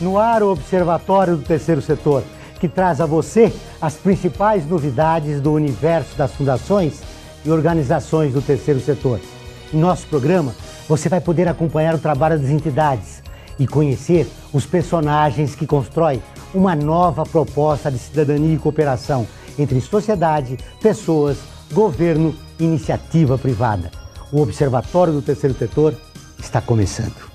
No ar, o Observatório do Terceiro Setor, que traz a você as principais novidades do universo das fundações e organizações do terceiro setor. Em nosso programa, você vai poder acompanhar o trabalho das entidades e conhecer os personagens que constroem uma nova proposta de cidadania e cooperação entre sociedade, pessoas, governo e iniciativa privada. O Observatório do Terceiro Setor está começando.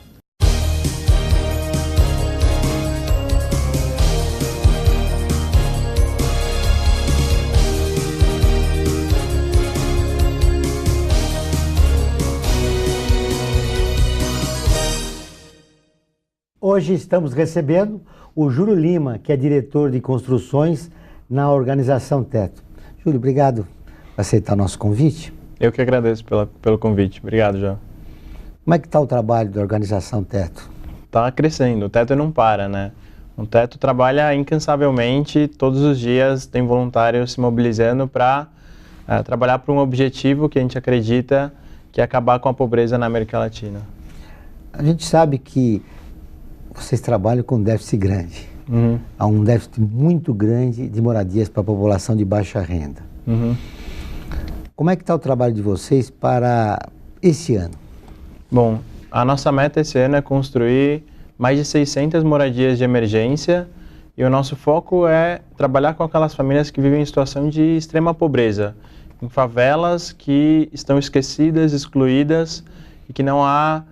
Hoje estamos recebendo o Júlio Lima, que é diretor de construções na organização Teto. Júlio, obrigado por aceitar o nosso convite. Eu que agradeço pelo convite. Obrigado, João. Como é que está o trabalho da organização Teto? Está crescendo. O Teto não para, né? O Teto trabalha incansavelmente. Todos os dias tem voluntários se mobilizando para trabalhar para um objetivo que a gente acredita que é acabar com a pobreza na América Latina. A gente sabe que vocês trabalham com déficit grande. Há um déficit muito grande de moradias para a população de baixa renda. Como é que está o trabalho de vocês para esse ano? Bom, a nossa meta esse ano é construir mais de 600 moradias de emergência e o nosso foco é trabalhar com aquelas famílias que vivem em situação de extrema pobreza, em favelas que estão esquecidas, excluídas e que não há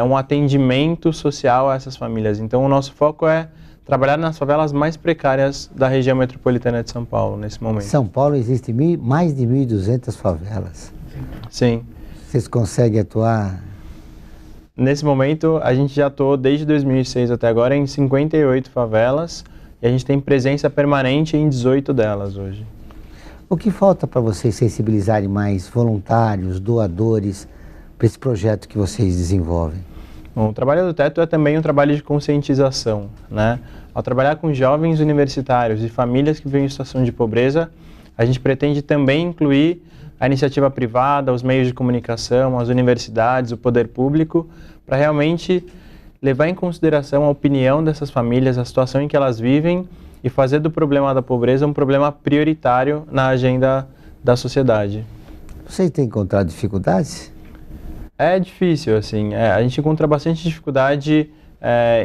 um atendimento social a essas famílias. Então, o nosso foco é trabalhar nas favelas mais precárias da região metropolitana de São Paulo, nesse momento. Em São Paulo existem mais de 1.200 favelas. Sim. Vocês conseguem atuar? Nesse momento, a gente já atuou desde 2006 até agora em 58 favelas e a gente tem presença permanente em 18 delas hoje. O que falta para vocês sensibilizarem mais voluntários, doadores, para esse projeto que vocês desenvolvem? Bom, o trabalho do Teto é também um trabalho de conscientização, né? Ao trabalhar com jovens universitários e famílias que vivem em situação de pobreza, a gente pretende também incluir a iniciativa privada, os meios de comunicação, as universidades, o poder público, para realmente levar em consideração a opinião dessas famílias, a situação em que elas vivem e fazer do problema da pobreza um problema prioritário na agenda da sociedade. Vocês têm encontrado dificuldades? É difícil, assim, a gente encontra bastante dificuldade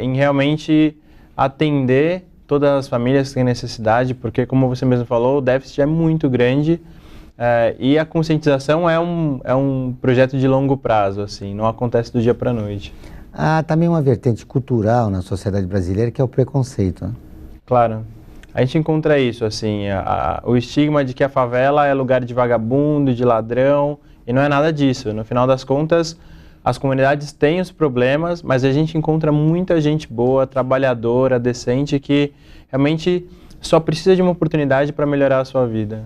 em realmente atender todas as famílias que têm necessidade, porque, como você mesmo falou, o déficit é muito grande e a conscientização é um projeto de longo prazo, assim, não acontece do dia para a noite. Há também uma vertente cultural na sociedade brasileira que é o preconceito, né? Claro. A gente encontra isso, assim, o estigma de que a favela é lugar de vagabundo, de ladrão, e não é nada disso. No final das contas, as comunidades têm os problemas, mas a gente encontra muita gente boa, trabalhadora, decente, que realmente só precisa de uma oportunidade para melhorar a sua vida.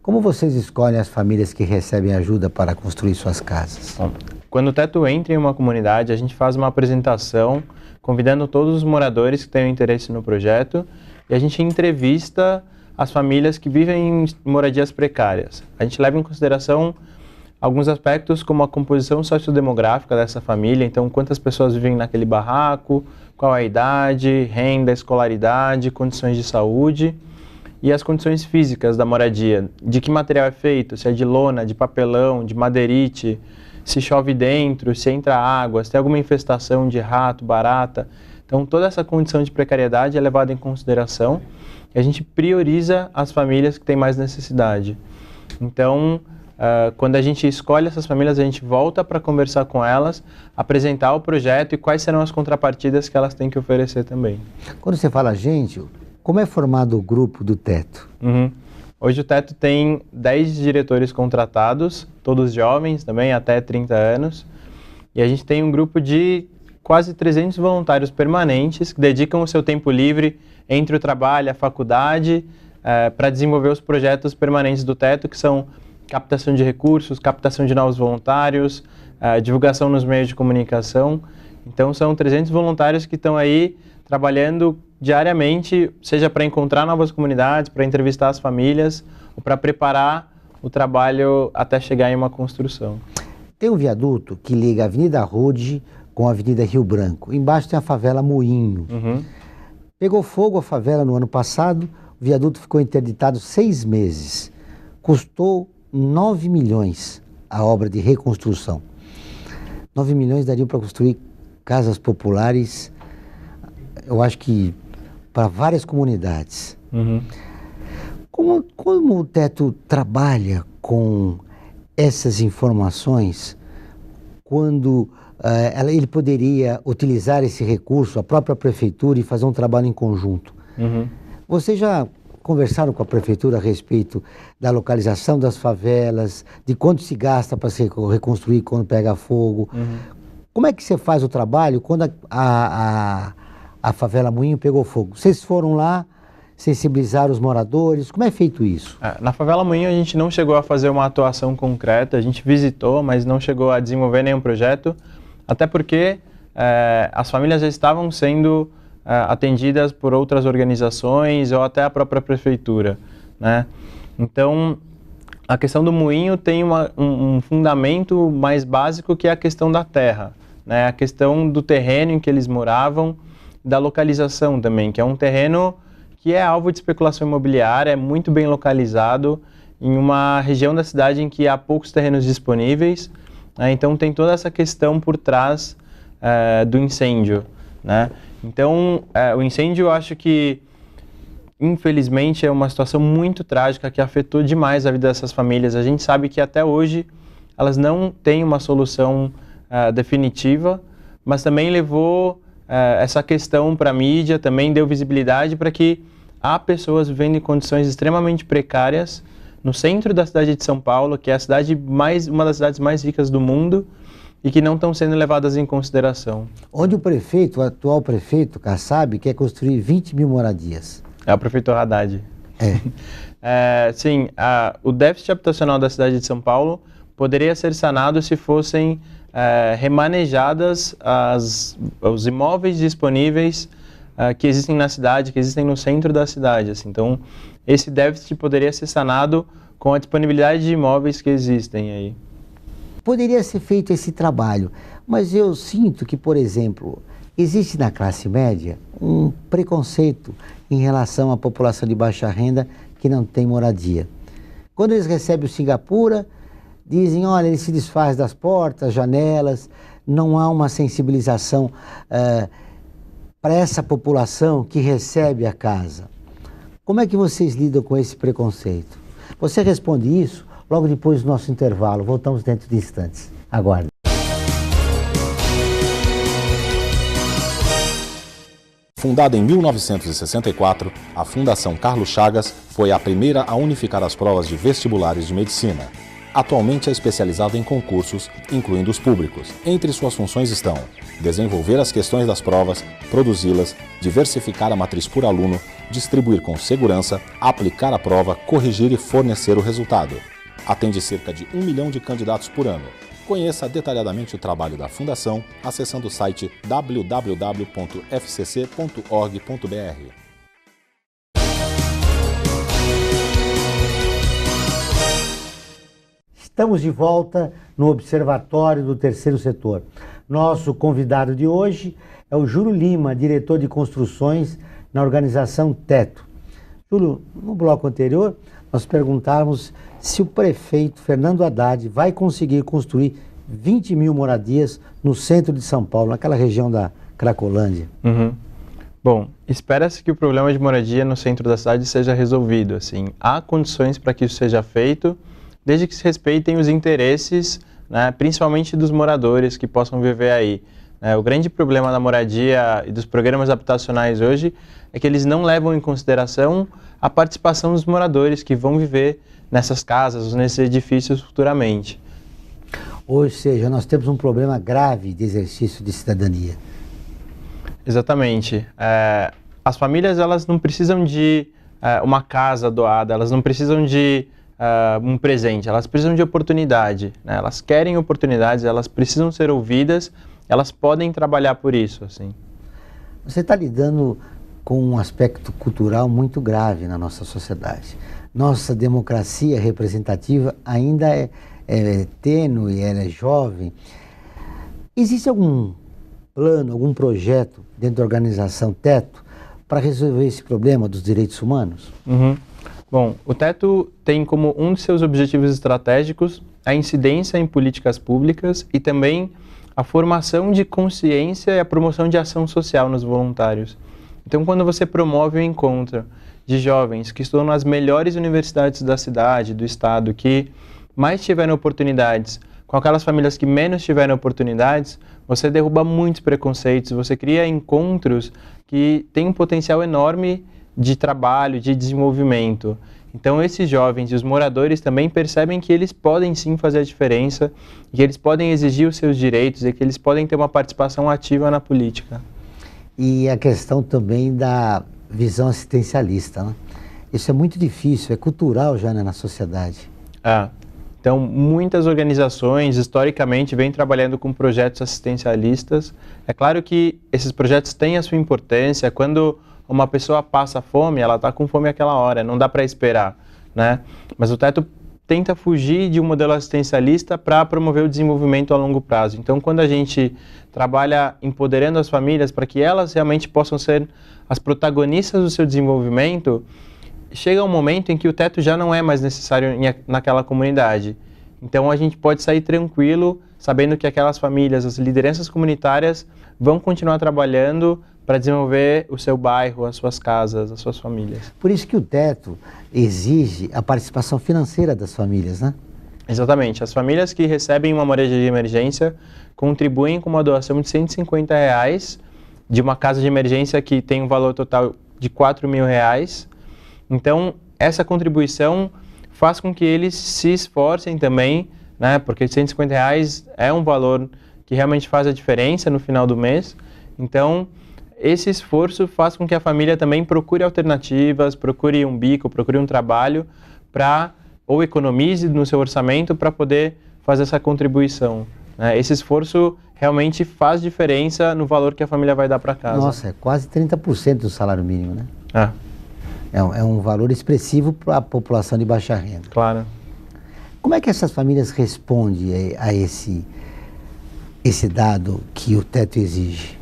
Como vocês escolhem as famílias que recebem ajuda para construir suas casas? Bom, quando o Teto entra em uma comunidade, a gente faz uma apresentação convidando todos os moradores que tenham interesse no projeto e a gente entrevista as famílias que vivem em moradias precárias. A gente leva em consideração alguns aspectos como a composição sociodemográfica dessa família, então quantas pessoas vivem naquele barraco, qual a idade, renda, escolaridade, condições de saúde e as condições físicas da moradia, de que material é feito, se é de lona, de papelão, de madeirite, se chove dentro, se entra água, se tem alguma infestação de rato, barata. Então toda essa condição de precariedade é levada em consideração e a gente prioriza as famílias que têm mais necessidade. Então, quando a gente escolhe essas famílias, a gente volta para conversar com elas, apresentar o projeto e quais serão as contrapartidas que elas têm que oferecer também. Quando você fala gente, como é formado o grupo do Teto? Hoje o Teto tem 10 diretores contratados, todos jovens também, até 30 anos. E a gente tem um grupo de quase 300 voluntários permanentes que dedicam o seu tempo livre entre o trabalho e a faculdade para desenvolver os projetos permanentes do Teto, que são captação de recursos, captação de novos voluntários, divulgação nos meios de comunicação. Então são 300 voluntários que estão aí trabalhando diariamente, seja para encontrar novas comunidades, para entrevistar as famílias, ou para preparar o trabalho até chegar em uma construção. Tem um viaduto que liga a Avenida Rude com a Avenida Rio Branco. Embaixo tem a favela Moinho. Pegou fogo a favela no ano passado, o viaduto ficou interditado 6 meses. Custou 9 milhões a obra de reconstrução. 9 milhões dariam para construir casas populares, eu acho que para várias comunidades. Como o Teto trabalha com essas informações quando ele poderia utilizar esse recurso, a própria prefeitura, e fazer um trabalho em conjunto? Vocês já conversaram com a prefeitura a respeito da localização das favelas, de quanto se gasta para se reconstruir quando pega fogo? Como é que você faz o trabalho quando a favela Moinho pegou fogo? Vocês foram lá, sensibilizaram os moradores? Como é feito isso? Na favela Moinho a gente não chegou a fazer uma atuação concreta, a gente visitou, mas não chegou a desenvolver nenhum projeto, até porque as famílias já estavam sendo atendidas por outras organizações ou até a própria prefeitura, né? Então, a questão do moinho tem um fundamento mais básico, que é a questão da terra, né? A questão do terreno em que eles moravam, da localização também, que é um terreno que é alvo de especulação imobiliária, é muito bem localizado em uma região da cidade em que há poucos terrenos disponíveis, né? Então tem toda essa questão por trás do incêndio, né? Então, o incêndio, eu acho que, infelizmente, é uma situação muito trágica que afetou demais a vida dessas famílias. A gente sabe que até hoje elas não têm uma solução definitiva, mas também levou essa questão para a mídia, também deu visibilidade para que há pessoas vivendo em condições extremamente precárias no centro da cidade de São Paulo, que é a cidade uma das cidades mais ricas do mundo, e que não estão sendo levadas em consideração. Onde o atual prefeito, Kassab, quer construir 20 mil moradias. É o prefeito Haddad. Sim, o déficit habitacional da cidade de São Paulo poderia ser sanado se fossem remanejadas os imóveis disponíveis que existem na cidade, que existem no centro da cidade. Assim. Então, esse déficit poderia ser sanado com a disponibilidade de imóveis que existem aí. Poderia ser feito esse trabalho, mas eu sinto que, por exemplo, existe na classe média um preconceito em relação à população de baixa renda que não tem moradia. Quando eles recebem o Singapura, dizem, olha, ele se desfaz das portas, janelas, não há uma sensibilização para essa população que recebe a casa. Como é que vocês lidam com esse preconceito? Você responde isso logo depois do nosso intervalo. Voltamos dentro de instantes. Aguarde. Fundada em 1964, a Fundação Carlos Chagas foi a primeira a unificar as provas de vestibulares de medicina. Atualmente é especializada em concursos, incluindo os públicos. Entre suas funções estão desenvolver as questões das provas, produzi-las, diversificar a matriz por aluno, distribuir com segurança, aplicar a prova, corrigir e fornecer o resultado. Atende cerca de 1 milhão de candidatos por ano. Conheça detalhadamente o trabalho da Fundação acessando o site www.fcc.org.br. Estamos de volta no Observatório do Terceiro Setor. Nosso convidado de hoje é o Júlio Lima, diretor de construções na organização Teto. Júlio, no bloco anterior, nós perguntávamos se o prefeito Fernando Haddad vai conseguir construir 20 mil moradias no centro de São Paulo, naquela região da Cracolândia. Bom, espera-se que o problema de moradia no centro da cidade seja resolvido. Assim, há condições para que isso seja feito, desde que se respeitem os interesses, né, principalmente dos moradores que possam viver aí. O grande problema da moradia e dos programas habitacionais hoje é que eles não levam em consideração a participação dos moradores que vão viver nessas casas, nesses edifícios futuramente. Ou seja, nós temos um problema grave de exercício de cidadania. Exatamente. As famílias, elas não precisam de uma casa doada, elas não precisam de um presente, elas precisam de oportunidade, né? Elas querem oportunidades, elas precisam ser ouvidas, elas podem trabalhar por isso. Assim. Você está lidando com um aspecto cultural muito grave na nossa sociedade. Nossa democracia representativa ainda é tênue, ela é jovem. Existe algum plano, algum projeto dentro da organização Teto para resolver esse problema dos direitos humanos? Bom, o Teto tem como um de seus objetivos estratégicos a incidência em políticas públicas e também a formação de consciência e a promoção de ação social nos voluntários. Então, quando você promove um encontro de jovens que estudam nas melhores universidades da cidade, do estado, que mais tiveram oportunidades, com aquelas famílias que menos tiveram oportunidades, você derruba muitos preconceitos, você cria encontros que têm um potencial enorme de trabalho, de desenvolvimento. Então esses jovens e os moradores também percebem que eles podem sim fazer a diferença, que eles podem exigir os seus direitos e que eles podem ter uma participação ativa na política. E a questão também da visão assistencialista, né? Isso é muito difícil, é cultural já, né, na sociedade. Então, muitas organizações, historicamente, vêm trabalhando com projetos assistencialistas. É claro que esses projetos têm a sua importância. Quando uma pessoa passa fome, ela está com fome àquela hora, não dá para esperar, né? Mas o Teto tenta fugir de um modelo assistencialista para promover o desenvolvimento a longo prazo. Então, quando a gente trabalha empoderando as famílias para que elas realmente possam ser as protagonistas do seu desenvolvimento, chega um momento em que o Teto já não é mais necessário naquela comunidade. Então a gente pode sair tranquilo, sabendo que aquelas famílias, as lideranças comunitárias, vão continuar trabalhando para desenvolver o seu bairro, as suas casas, as suas famílias. Por isso que o Teto exige a participação financeira das famílias, né? Exatamente. As famílias que recebem uma moradia de emergência contribuem com uma doação de R$150 de uma casa de emergência que tem um valor total de R$4.000. Então, essa contribuição faz com que eles se esforcem também, né? Porque R$150 é um valor que realmente faz a diferença no final do mês. Então, esse esforço faz com que a família também procure alternativas, procure um bico, procure um trabalho para, ou economize no seu orçamento para poder fazer essa contribuição, né? Esse esforço realmente faz diferença no valor que a família vai dar para casa. Nossa, é quase 30% do salário mínimo, né? É um valor expressivo para a população de baixa renda. Claro. Como é que essas famílias respondem a esse dado que o Teto exige?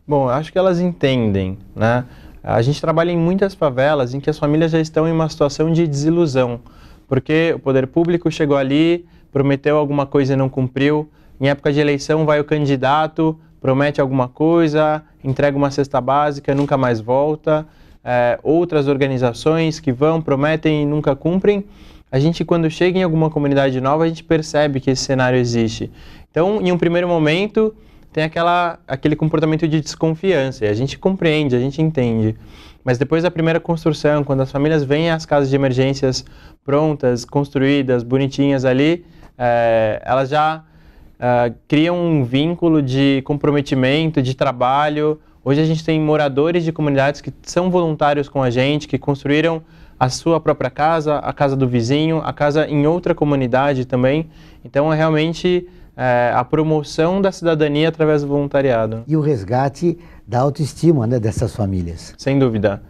Bom, eu acho que elas entendem, né? A gente trabalha em muitas favelas em que as famílias já estão em uma situação de desilusão, porque o poder público chegou ali, prometeu alguma coisa e não cumpriu. Em época de eleição vai o candidato, promete alguma coisa, entrega uma cesta básica, nunca mais volta. Outras organizações que vão, prometem e nunca cumprem. A gente, quando chega em alguma comunidade nova, a gente percebe que esse cenário existe. Então, em um primeiro momento, tem aquele comportamento de desconfiança, e a gente compreende, a gente entende. Mas depois da primeira construção, quando as famílias veem as casas de emergências prontas, construídas, bonitinhas ali, elas já criam um vínculo de comprometimento, de trabalho. Hoje a gente tem moradores de comunidades que são voluntários com a gente, que construíram a sua própria casa, a casa do vizinho, a casa em outra comunidade também. Então é realmente a promoção da cidadania através do voluntariado. E o resgate da autoestima, né, dessas famílias. Sem dúvida.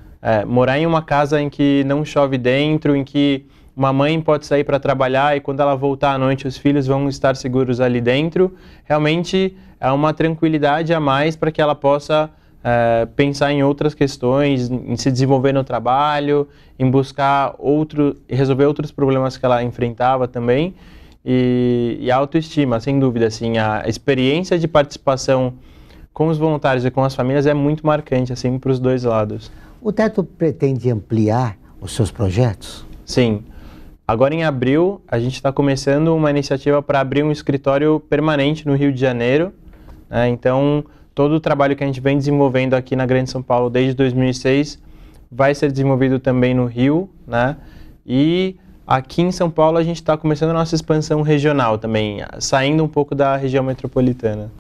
Morar em uma casa em que não chove dentro, em que uma mãe pode sair para trabalhar e quando ela voltar à noite os filhos vão estar seguros ali dentro, realmente é uma tranquilidade a mais para que ela possa pensar em outras questões, em se desenvolver no trabalho, em buscar resolver outros problemas que ela enfrentava também. E a autoestima, sem dúvida, assim, a experiência de participação com os voluntários e com as famílias é muito marcante, assim, para os dois lados. O Teto pretende ampliar os seus projetos? Sim. Agora, em abril, a gente está começando uma iniciativa para abrir um escritório permanente no Rio de Janeiro, né? Então, todo o trabalho que a gente vem desenvolvendo aqui na Grande São Paulo desde 2006 vai ser desenvolvido também no Rio, né? E aqui em São Paulo a gente está começando a nossa expansão regional também, saindo um pouco da região metropolitana.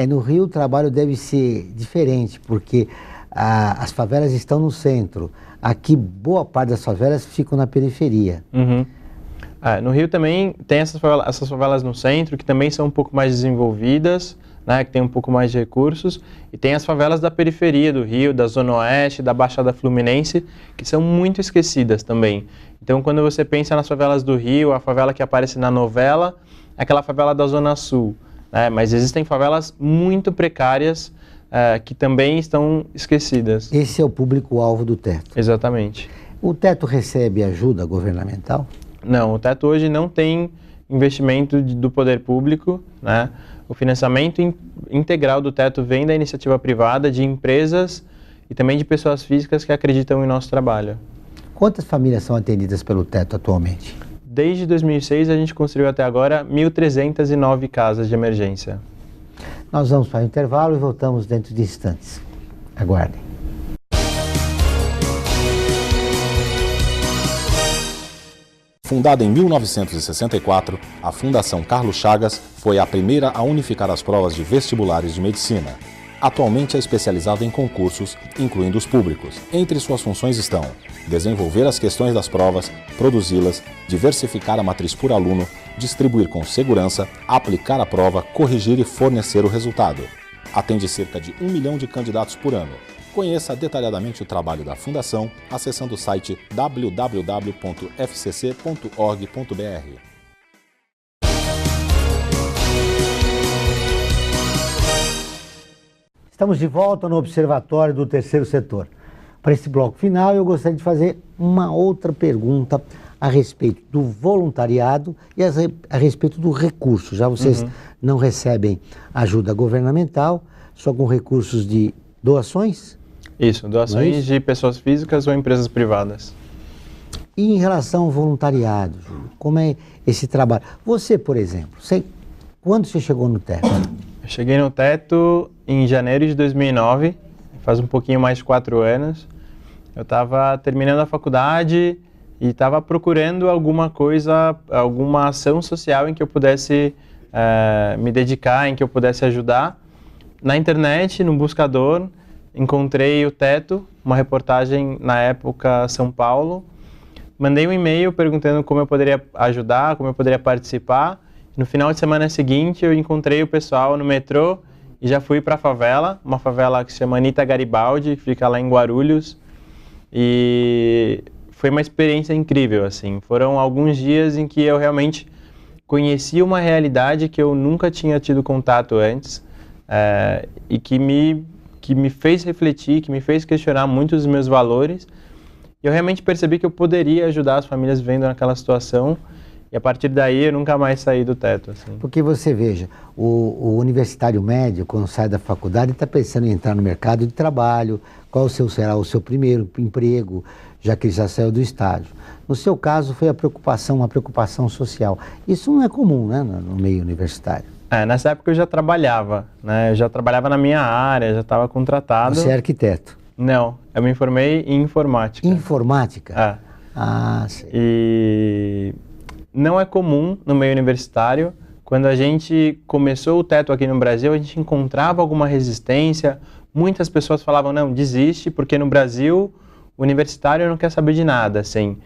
No Rio o trabalho deve ser diferente, porque as favelas estão no centro. Aqui boa parte das favelas ficam na periferia. Uhum. No Rio também tem essas favelas no centro, que também são um pouco mais desenvolvidas, né, que tem um pouco mais de recursos, e tem as favelas da periferia do Rio, da Zona Oeste, da Baixada Fluminense, que são muito esquecidas também. Então, quando você pensa nas favelas do Rio, a favela que aparece na novela é aquela favela da Zona Sul, né? Mas existem favelas muito precárias que também estão esquecidas. Esse é o público-alvo do teto. Exatamente. O teto recebe ajuda governamental? Não, o teto hoje não tem investimento do poder público, né? O financiamento integral do teto vem da iniciativa privada, de empresas e também de pessoas físicas que acreditam em nosso trabalho. Quantas famílias são atendidas pelo teto atualmente? Desde 2006 a gente construiu até agora 1.309 casas de emergência. Nós vamos para o intervalo e voltamos dentro de instantes. Aguardem. Fundada em 1964, a Fundação Carlos Chagas foi a primeira a unificar as provas de vestibulares de medicina. Atualmente é especializada em concursos, incluindo os públicos. Entre suas funções estão desenvolver as questões das provas, produzi-las, diversificar a matriz por aluno, distribuir com segurança, aplicar a prova, corrigir e fornecer o resultado. Atende cerca de 1 milhão de candidatos por ano. Conheça detalhadamente o trabalho da Fundação acessando o site www.fcc.org.br. Estamos de volta no Observatório do Terceiro Setor. Para esse bloco final, eu gostaria de fazer uma outra pergunta a respeito do voluntariado e a respeito do recurso. Já vocês não recebem ajuda governamental, só com recursos de doações? Isso, doações de pessoas físicas ou empresas privadas. E em relação ao voluntariado, Júlio, como é esse trabalho? Você, por exemplo, quando você chegou no teto? Eu cheguei no teto em janeiro de 2009, faz um pouquinho mais de 4 anos. Eu estava terminando a faculdade e estava procurando alguma coisa, alguma ação social em que eu pudesse me dedicar, em que eu pudesse ajudar. Na internet, no buscador, encontrei o teto, uma reportagem na época São Paulo. Mandei um e-mail perguntando como eu poderia ajudar, como eu poderia participar. No final de semana seguinte, eu encontrei o pessoal no metrô e já fui para a favela, uma favela que se chama Anita Garibaldi, que fica lá em Guarulhos. E foi uma experiência incrível, assim. Foram alguns dias em que eu realmente conheci uma realidade que eu nunca tinha tido contato antes e que me fez refletir, que me fez questionar muito os meus valores. E eu realmente percebi que eu poderia ajudar as famílias vivendo naquela situação. E a partir daí eu nunca mais saí do teto. Assim. Porque você veja, o universitário médio, quando sai da faculdade, está pensando em entrar no mercado de trabalho, qual será o seu primeiro emprego, já que ele já saiu do estágio. No seu caso, foi uma preocupação social. Isso não é comum, né, no meio universitário. Nessa época eu já trabalhava, né? Eu já trabalhava na minha área, já estava contratado. Você é arquiteto? Não, eu me formei em informática. Informática? Sei. E não é comum no meio universitário. Quando a gente começou o teto aqui no Brasil, a gente encontrava alguma resistência. Muitas pessoas falavam, não, desiste, porque no Brasil o universitário não quer saber de nada, assim.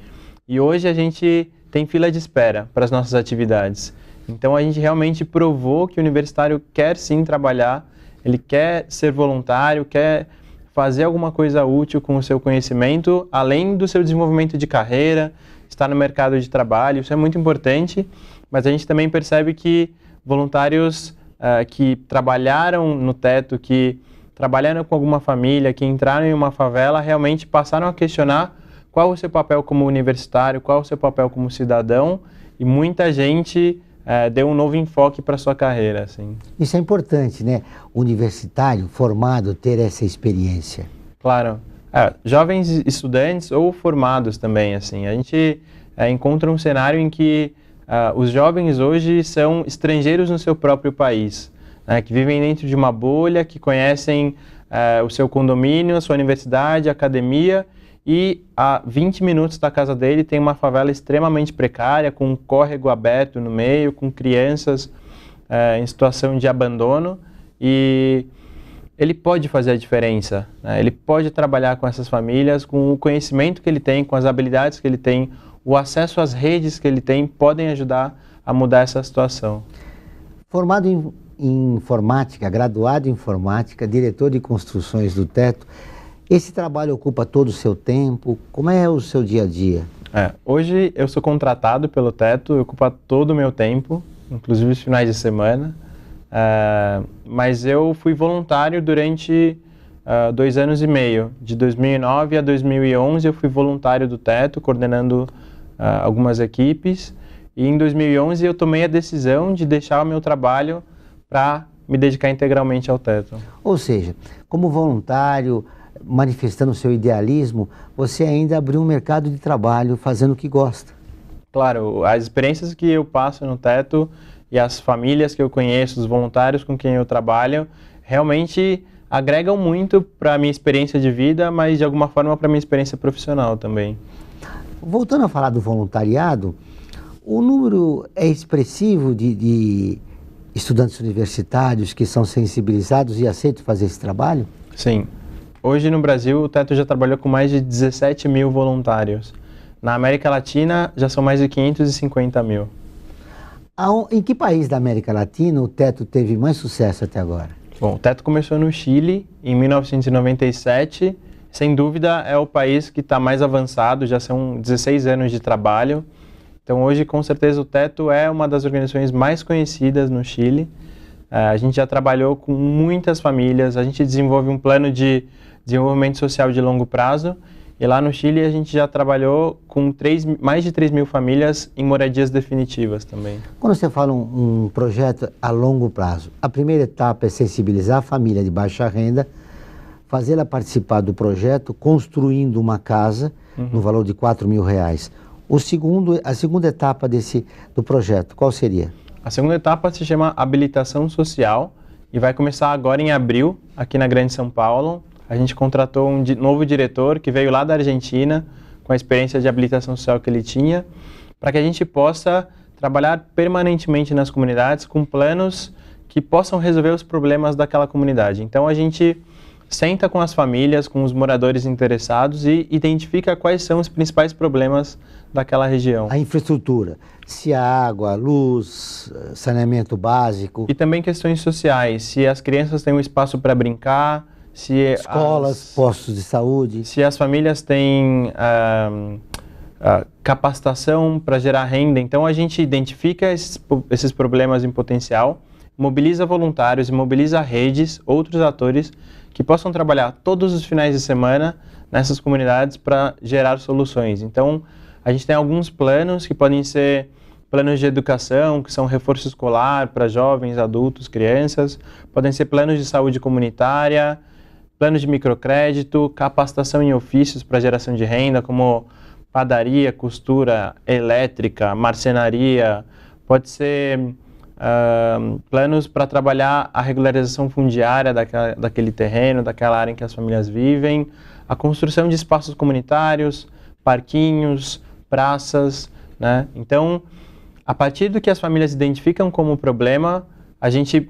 E hoje a gente tem fila de espera para as nossas atividades. Então a gente realmente provou que o universitário quer sim trabalhar, ele quer ser voluntário, quer fazer alguma coisa útil com o seu conhecimento, além do seu desenvolvimento de carreira, estar no mercado de trabalho, isso é muito importante, mas a gente também percebe que voluntários que trabalharam no teto, que trabalharam com alguma família, que entraram em uma favela, realmente passaram a questionar qual o seu papel como universitário, qual o seu papel como cidadão, e muita gente deu um novo enfoque para a sua carreira. Assim. Isso é importante, né? O universitário formado ter essa experiência. Claro. Jovens estudantes ou formados também, assim. A gente encontra um cenário em que os jovens hoje são estrangeiros no seu próprio país, né? Que vivem dentro de uma bolha, que conhecem o seu condomínio, a sua universidade, a academia, e a 20 minutos da casa dele tem uma favela extremamente precária, com um córrego aberto no meio, com crianças em situação de abandono, e ele pode fazer a diferença, né? Ele pode trabalhar com essas famílias, com o conhecimento que ele tem, com as habilidades que ele tem, o acesso às redes que ele tem, podem ajudar a mudar essa situação. Formado em informática, graduado em informática, diretor de construções do teto, esse trabalho ocupa todo o seu tempo? Como é o seu dia a dia? Hoje eu sou contratado pelo teto, ocupa todo o meu tempo, inclusive os finais de semana. Mas eu fui voluntário durante 2 anos e meio. De 2009 a 2011 eu fui voluntário do Teto, coordenando algumas equipes. E em 2011 eu tomei a decisão de deixar o meu trabalho para me dedicar integralmente ao Teto. Ou seja, como voluntário, manifestando o seu idealismo, você ainda abriu um mercado de trabalho fazendo o que gosta. Claro, as experiências que eu passo no Teto e as famílias que eu conheço, os voluntários com quem eu trabalho, realmente agregam muito para a minha experiência de vida, mas de alguma forma para a minha experiência profissional também. Voltando a falar do voluntariado, o número é expressivo de estudantes universitários que são sensibilizados e aceitam fazer esse trabalho? Sim. Hoje no Brasil o Teto já trabalhou com mais de 17 mil voluntários. Na América Latina já são mais de 550 mil. Em que país da América Latina o Teto teve mais sucesso até agora? Bom, o Teto começou no Chile em 1997. Sem dúvida é o país que está mais avançado, já são 16 anos de trabalho. Então hoje com certeza o Teto é uma das organizações mais conhecidas no Chile. A gente já trabalhou com muitas famílias, a gente desenvolve um plano de desenvolvimento social de longo prazo. E lá no Chile a gente já trabalhou com mais de 3 mil famílias em moradias definitivas também. Quando você fala um projeto a longo prazo, a primeira etapa é sensibilizar a família de baixa renda, fazê-la participar do projeto, construindo uma casa no valor de R$4.000. A segunda etapa do projeto, qual seria? A segunda etapa se chama habilitação social e vai começar agora em abril, aqui na Grande São Paulo. A gente contratou um novo diretor que veio lá da Argentina, com a experiência de habilitação social que ele tinha, para que a gente possa trabalhar permanentemente nas comunidades com planos que possam resolver os problemas daquela comunidade. Então a gente senta com as famílias, com os moradores interessados e identifica quais são os principais problemas daquela região. A infraestrutura, se a água, luz, saneamento básico. E também questões sociais, se as crianças têm um espaço para brincar, se escolas, postos de saúde. Se as famílias têm capacitação para gerar renda. Então a gente identifica esses problemas em potencial, mobiliza voluntários e mobiliza redes, outros atores que possam trabalhar todos os finais de semana nessas comunidades para gerar soluções. Então a gente tem alguns planos que podem ser planos de educação, que são reforço escolar para jovens, adultos, crianças, podem ser planos de saúde comunitária, planos de microcrédito, capacitação em ofícios para geração de renda, como padaria, costura, elétrica, marcenaria. Pode ser planos para trabalhar a regularização fundiária daquele terreno, daquela área em que as famílias vivem, a construção de espaços comunitários, parquinhos, praças, né? Então, a partir do que as famílias identificam como problema, a gente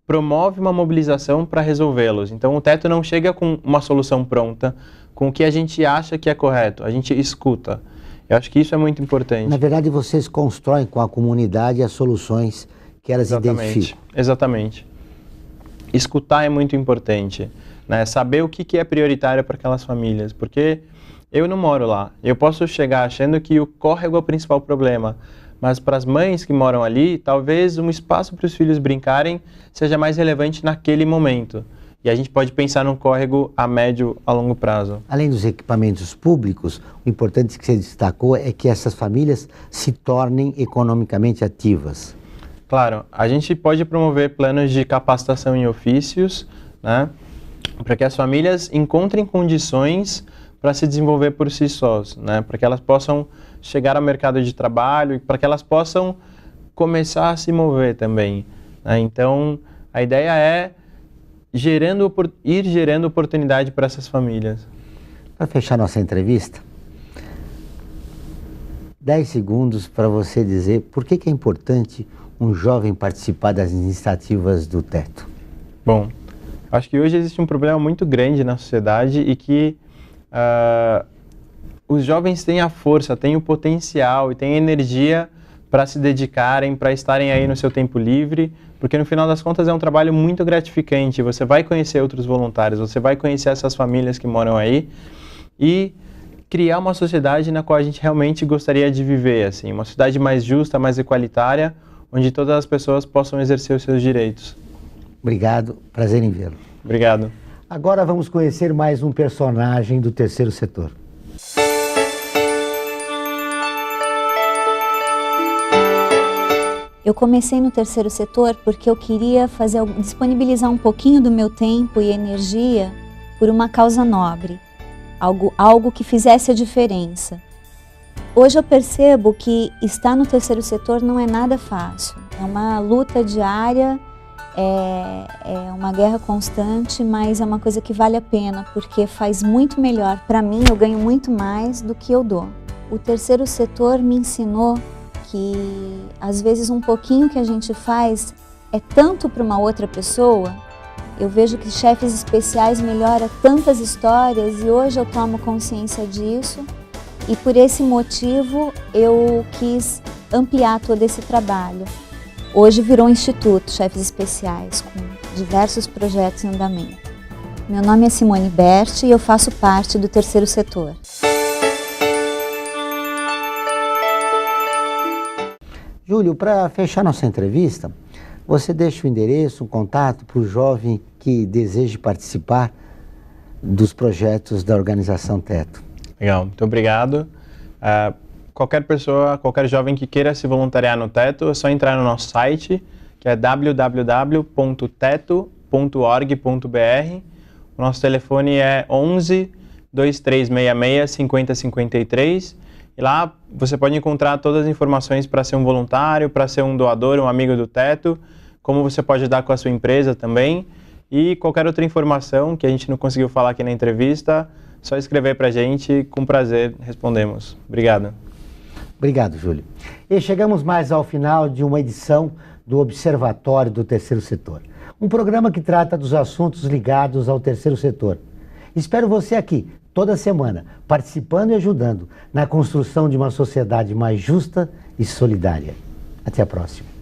promove uma mobilização para resolvê-los. Então o Teto não chega com uma solução pronta, com o que a gente acha que é correto, a gente escuta. Eu acho que isso é muito importante. Na verdade, vocês constroem com a comunidade as soluções que elas identificam. Exatamente. Escutar é muito importante, né? Saber o que é prioritário para aquelas famílias, porque eu não moro lá. Eu posso chegar achando que o córrego é o principal problema, mas para as mães que moram ali, talvez um espaço para os filhos brincarem seja mais relevante naquele momento. E a gente pode pensar num córrego a médio, a longo prazo. Além dos equipamentos públicos, o importante que você destacou é que essas famílias se tornem economicamente ativas. Claro, a gente pode promover planos de capacitação em ofícios, né, para que as famílias encontrem condições para se desenvolver por si sós, né, para que elas possam chegar ao mercado de trabalho e para que elas possam começar a se mover também, né? Então, a ideia é ir gerando oportunidade para essas famílias. Para fechar nossa entrevista, 10 segundos para você dizer por que é importante um jovem participar das iniciativas do Teto. Bom, acho que hoje existe um problema muito grande na sociedade e que os jovens têm a força, têm o potencial e têm a energia para se dedicarem, para estarem aí no seu tempo livre, porque no final das contas é um trabalho muito gratificante. Você vai conhecer outros voluntários, você vai conhecer essas famílias que moram aí e criar uma sociedade na qual a gente realmente gostaria de viver, assim, uma sociedade mais justa, mais igualitária, onde todas as pessoas possam exercer os seus direitos. Obrigado, prazer em vê-lo. Obrigado. Agora vamos conhecer mais um personagem do terceiro setor. Eu comecei no terceiro setor porque eu queria disponibilizar um pouquinho do meu tempo e energia por uma causa nobre, algo que fizesse a diferença. Hoje eu percebo que estar no terceiro setor não é nada fácil, é uma luta diária, é uma guerra constante, mas é uma coisa que vale a pena, porque faz muito melhor. Para mim, eu ganho muito mais do que eu dou. O terceiro setor me ensinou que às vezes um pouquinho que a gente faz é tanto para uma outra pessoa. Eu vejo que Chefes Especiais melhora tantas histórias e hoje eu tomo consciência disso e por esse motivo eu quis ampliar todo esse trabalho. Hoje virou um instituto Chefes Especiais com diversos projetos em andamento. Meu nome é Simone Berti e eu faço parte do terceiro setor. Júlio, para fechar nossa entrevista, você deixa o endereço, um contato para o jovem que deseje participar dos projetos da organização Teto. Legal, muito obrigado. Qualquer pessoa, qualquer jovem que queira se voluntariar no Teto, é só entrar no nosso site, que é www.teto.org.br. O nosso telefone é 11 2366 5053. E lá você pode encontrar todas as informações para ser um voluntário, para ser um doador, um amigo do Teto, como você pode ajudar com a sua empresa também. E qualquer outra informação que a gente não conseguiu falar aqui na entrevista, só escrever para a gente, com prazer respondemos. Obrigado. Obrigado, Júlio. E chegamos mais ao final de uma edição do Observatório do Terceiro Setor, um programa que trata dos assuntos ligados ao terceiro setor. Espero você aqui toda semana, participando e ajudando na construção de uma sociedade mais justa e solidária. Até a próxima.